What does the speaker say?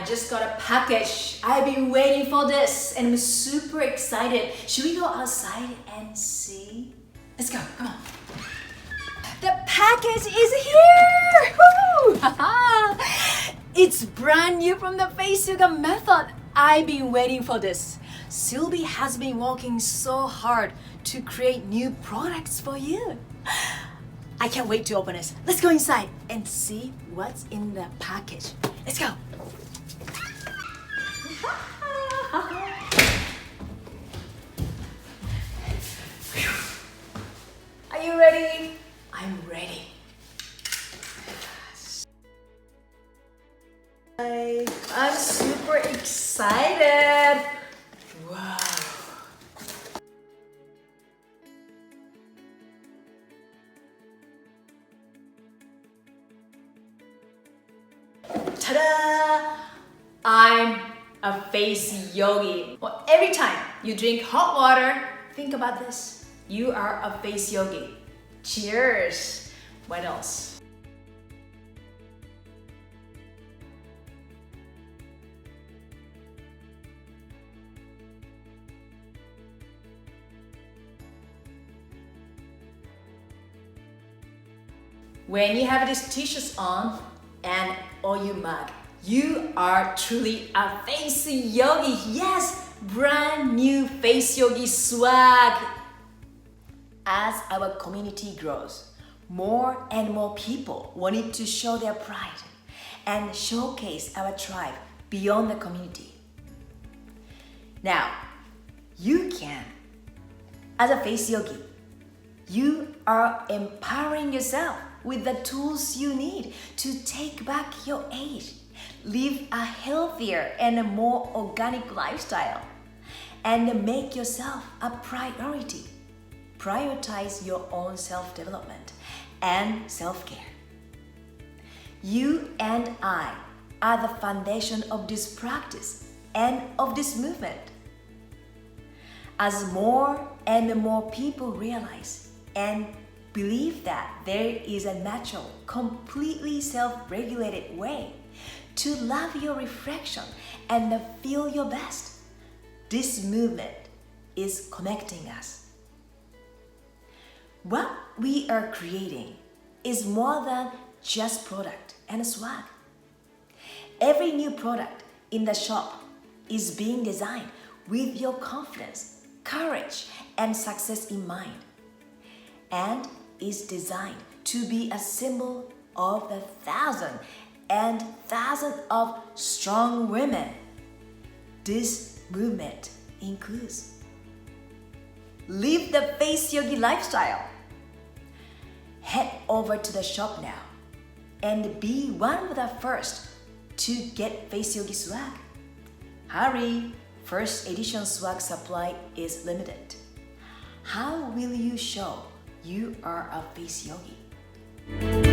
just got a package. I've been waiting for this and I'm super excited. Should we go outside and see? Let's go, come on. The package is here! Woo! It's brand new from the Face Yoga method. I've been waiting for this. Sylvie has been working so hard to create new products for you. I can't wait to open this. Let's go inside and see what's in the package. Let's go. Are you ready? I'm ready. I'm super excited. Wow. Ta-da! I'm a Face Yogi. Well, every time you drink hot water, think about this. You are a Face Yogi. Cheers! What else? When you have these t-shirts on and or you mug, you are truly a Face Yogi. Yes, brand new Face Yogi swag. As our community grows, more and more people wanted to show their pride and showcase our tribe beyond the community. Now, you can, as a Face Yogi, you are empowering yourself with the tools you need to take back your age, live a healthier and a more organic lifestyle, and make yourself a priority. Prioritize your own self-development and self-care. You and I are the foundation of this practice and of this movement. As more and more people realize and believe that there is a natural, completely self-regulated way to love your reflection and feel your best, this movement is connecting us. What we are creating is more than just product and swag. Every new product in the shop is being designed with your confidence, courage, and success in mind, and is designed to be a symbol of the thousands and thousands of strong women this movement includes. Live the Face Yogi lifestyle. Head over to the shop now and be one of the first to get Face Yogi swag. Hurry! First edition swag supply is limited. How will you show you are a Face Yogi?